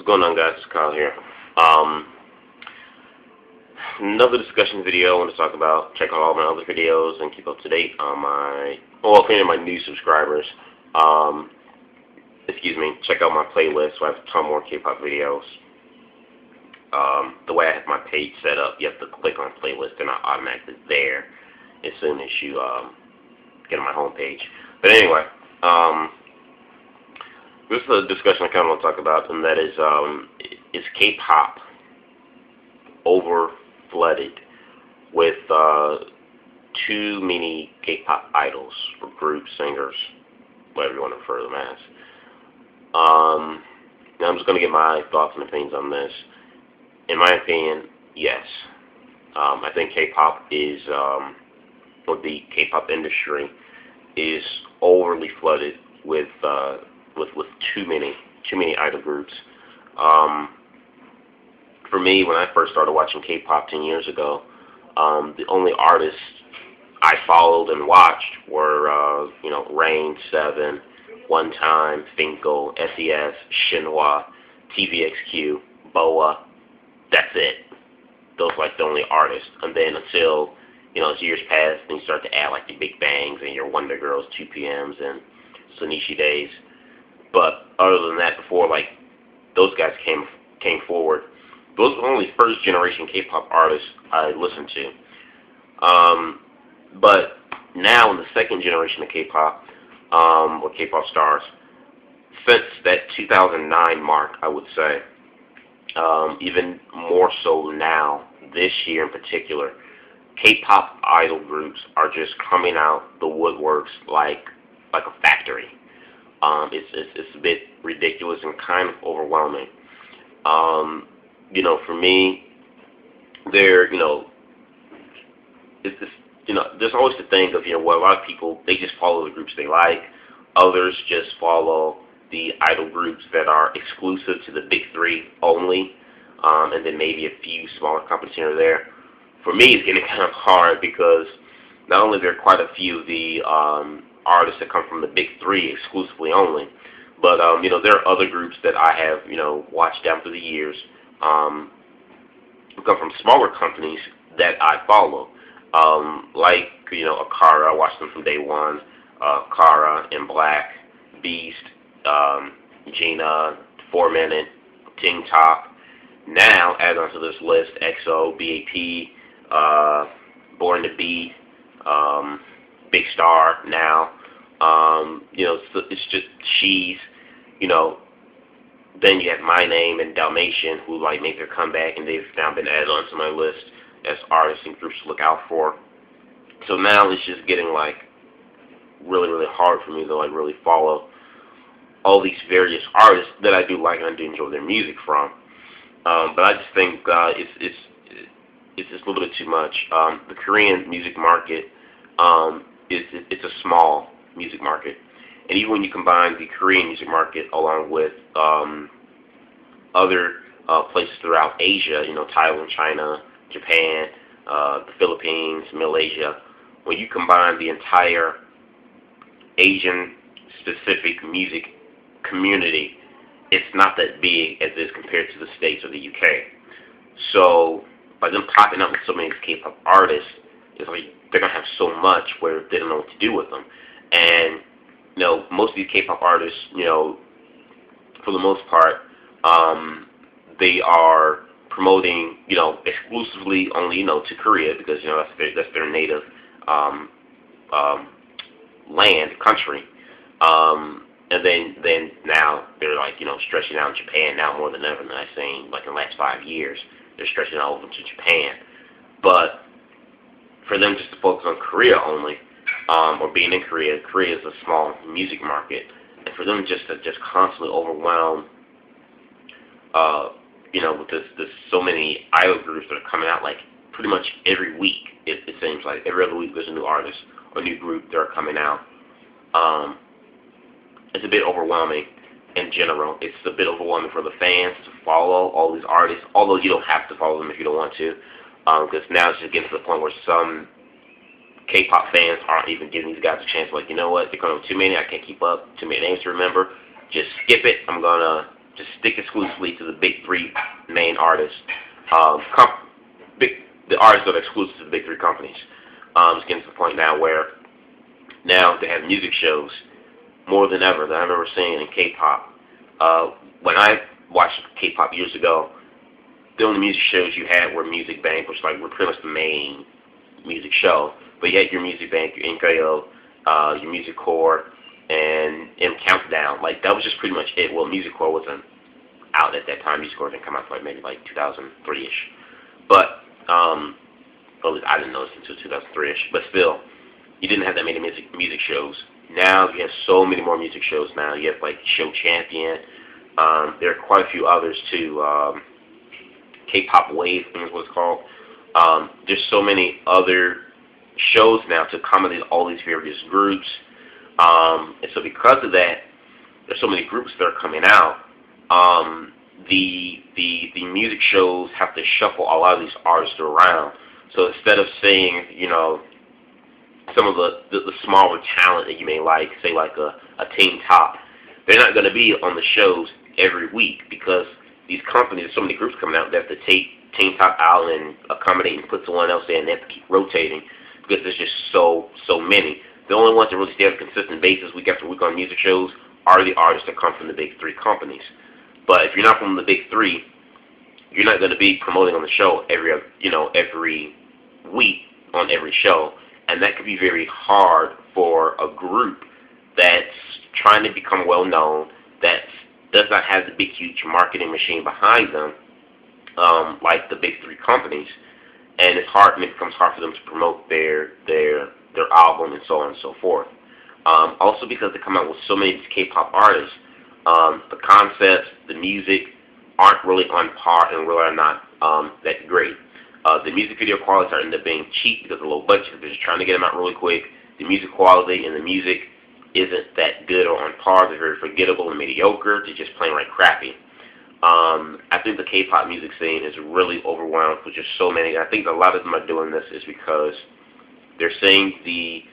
What's going on, guys? It's Kyle here. Um, Another discussion video I want to talk about. Check out all my other videos and keep up to date on if any of my new subscribers, check out my playlist. So I have a ton more K-pop videos. The way I have my page set up, you have to click on playlist and I'm automatically there as soon as you get on my home page. But anyway, this is a discussion I kind of want to talk about, and that is K-pop over-flooded with too many K-pop idols, or groups, singers, whatever you want to refer to them as. Now I'm just going to get my thoughts and opinions on this. In my opinion, yes. I think K-pop is, or the K-pop industry is overly flooded with too many idol groups. For me, when I first started watching K-pop 10 years ago, the only artists I followed and watched were, Rain, Seven, One Time, Finkel, SES, Shinhwa, TVXQ, BoA. That's it. Those are like the only artists. And then until, as years pass, then you start to add like the Big Bangs and your Wonder Girls, 2PMs, and Sonichi Days. But other than that, before like those guys came forward, those were only first generation K-pop artists I listened to. But now in the second generation of K-pop, or K-pop stars, since that 2009 mark, I would say, even more so now, this year in particular, K-pop idol groups are just coming out the woodworks like a factory. It's a bit ridiculous and kind of overwhelming. For me, there's always the thing of, a lot of people, they just follow the groups they like. Others just follow the idol groups that are exclusive to the big three only, and then maybe a few smaller companies here or there. For me, it's getting kind of hard because not only are there quite a few of the artists that come from the big three exclusively only, but there are other groups that I have watched down through the years, who come from smaller companies that I follow, like Akara. I watched them from day one. Kara and Black, Beast, Gina, 4 Minute, Ting Top. Now add onto this list EXO, BAP, Born to Beat, Big Star. Now, it's just She's. Then you have My Name and Dalmatian, who like make their comeback, and they've now been added onto my list as artists and groups to look out for. So now it's just getting like really, really hard for me to like really follow all these various artists that I do like and I do enjoy their music from. But I just think it's just a little bit too much. The Korean music market it's a small music market. And even when you combine the Korean music market along with other places throughout Asia, Thailand, China, Japan, the Philippines, Malaysia, when you combine the entire Asian-specific music community, it's not that big as it is compared to the States or the UK. So by them popping up with so many K-pop artists, it's like they're going to have so much where they don't know what to do with them. And most of these K-pop artists, for the most part, they are promoting, exclusively only, to Korea because, that's their native land, country. And then now they're like, stretching out in Japan now more than ever. And I've seen, like, in the last 5 years, they're stretching out over to Japan. But for them just to focus on Korea only, or being in Korea is a small music market, and for them just to constantly overwhelm, with this so many idol groups that are coming out like pretty much every week. It seems like every other week there's a new artist or new group that are coming out. It's a bit overwhelming in general. It's a bit overwhelming for the fans to follow all these artists, although you don't have to follow them if you don't want to, because now it's just getting to the point where some K-pop fans aren't even giving these guys a chance. Like, you know what? They're coming with too many. I can't keep up. Too many names to remember. Just skip it. I'm gonna to stick exclusively to the big three main artists, the artists that are exclusive to the big three companies. It's getting to the point now where now they have music shows more than ever that I've ever seen in K-pop. When I watched K-pop years ago, the only music shows you had were Music Bank, which were pretty much the main music show. But you had your Music Bank, your NKO, your Music Core, and M Countdown. Like, that was just pretty much it. Well, Music Core wasn't out at that time. Music Core didn't come out for maybe 2003-ish. But, at least I didn't know this until 2003-ish. But still, you didn't have that many music shows. Now you have so many more music shows now. You have Show Champion. There are quite a few others too. K-pop Wave, I think is what it's called. There's so many other shows now to accommodate all these various groups. And so because of that, there's so many groups that are coming out. The music shows have to shuffle a lot of these artists around. So instead of saying, some of the smaller talent that you may like, say like a Teen Top, they're not going to be on the shows every week because these companies, so many groups coming out, they have to take Teen Top out and accommodate and put someone else in, and they have to keep rotating because there's just so many. The only ones that really stay on a consistent basis week after week on music shows are the artists that come from the big three companies. But if you're not from the big three, you're not going to be promoting on the show every week on every show. And that could be very hard for a group that's trying to become well known, that does not have the big, huge marketing machine behind them, like the big three companies. And it's hard, and it becomes hard for them to promote their album and so on and so forth. Also because they come out with so many of these K-pop artists, the concepts, the music aren't really on par and really are not that great. The music video quality are end up being cheap because of low budget. They're just trying to get them out really quick. The music quality and the music isn't that good or on par. They're very forgettable and mediocre. They're just plain crappy. I think the K-pop music scene is really overwhelmed with just so many. I think a lot of them are doing this is because they're seeing the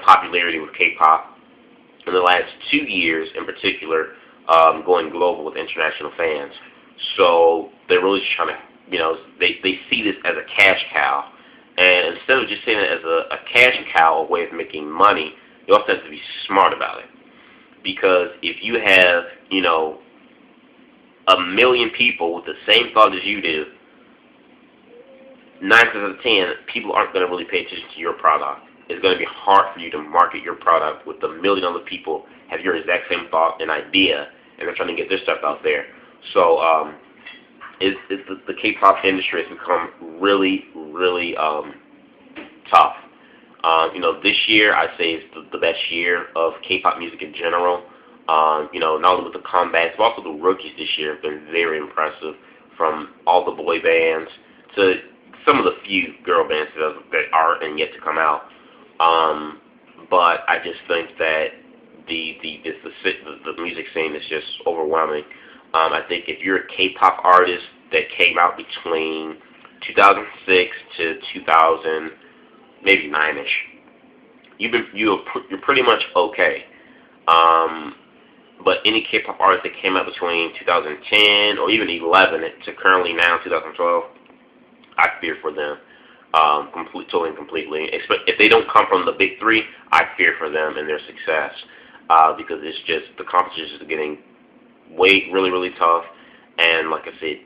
popularity with K-pop in the last 2 years in particular, going global with international fans. So they're really just trying to, they see this as a cash cow. And instead of just seeing it as a cash cow, a way of making money, you also have to be smart about it. Because if you have, 1 million people with the same thought as you do, 9 times out of 10, people aren't going to really pay attention to your product. It's going to be hard for you to market your product with 1 million other people have your exact same thought and idea, and they're trying to get their stuff out there. So the K-pop industry has become really, really tough. This year I'd say is the best year of K-pop music in general. Not only with the comebacks, but also the rookies this year have been very impressive, from all the boy bands to some of the few girl bands that are and yet to come out. But I just think that the music scene is just overwhelming. I think if you're a K-pop artist that came out between 2006 to 2000, maybe 9-ish, you're pretty much okay. But any K-pop artist that came out between 2010 or even 11 to currently now 2012, I fear for them, totally and completely. If they don't come from the big three, I fear for them and their success, because it's just the competition is getting really, really tough, and like I said,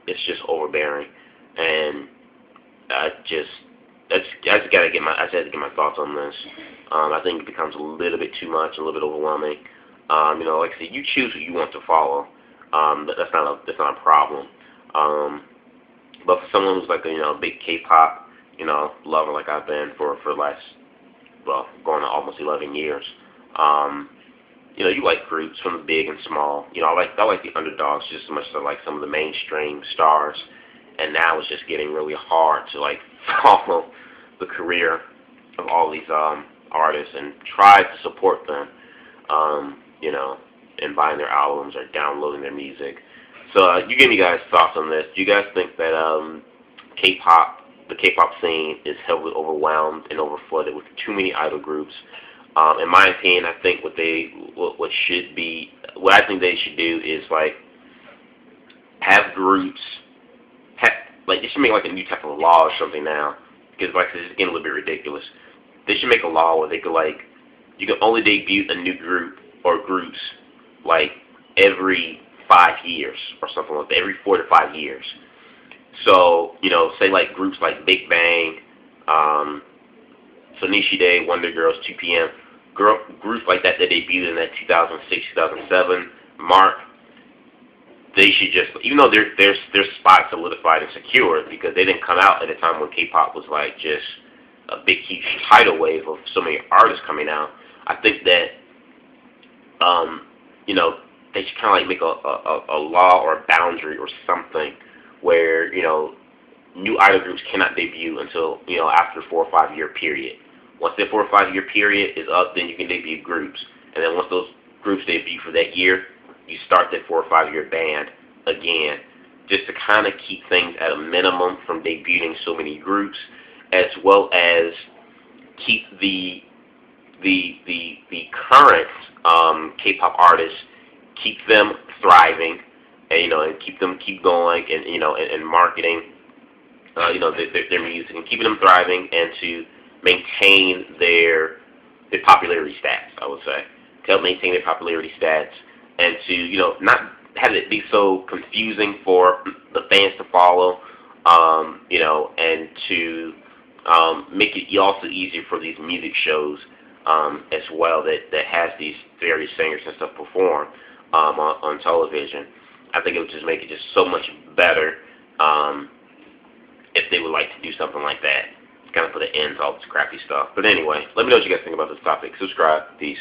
it's just overbearing, and I just had to get my thoughts on this. I think it becomes a little bit too much, a little bit overwhelming. Like I said, you choose who you want to follow. That's not a problem. But for someone who's like a big K-pop lover like I've been for the last, going on almost 11 years. You like groups from the big and small. I like the underdogs just as much as I like some of the mainstream stars. And now it's just getting really hard to follow the career of all these artists and try to support them, and buying their albums or downloading their music. So you give me guys thoughts on this. Do you guys think that the K-pop scene is heavily overwhelmed and overflooded with too many idol groups? In my opinion, I think what I think they should do is like have groups, like they should make like a new type of law or something now, because like this is getting a little bit ridiculous. They should make a law where they could like you can only debut a new group or groups like every 5 years or something like that, every 4 to 5 years. So, say like groups like Big Bang, Sonichi Day, Wonder Girls, 2PM, groups like that debuted in that 2006, 2007 mark, they should just, even though their spot solidified and secure because they didn't come out at a time when K-pop was like just a big, huge tidal wave of so many artists coming out. I think that, they should kind of like make a law or a boundary or something where, new idol groups cannot debut until, after a 4 or 5 year period. Once that 4 or 5 year period is up, then you can debut groups. And then once those groups debut for that year, you start that 4 or 5 year band again, just to kind of keep things at a minimum from debuting so many groups, as well as keep the current K-pop artists, keep them thriving, and and keep going, and marketing, their music and keeping them thriving, and to maintain their popularity stats. I would say to help maintain their popularity stats, and to not have it be so confusing for the fans to follow, and to make it also easier for these music shows as well that has these various singers and stuff perform on television. I think it would just make it just so much better if they would like to do something like that. Kind of put an end to all this crappy stuff. But anyway, let me know what you guys think about this topic. Subscribe. Peace.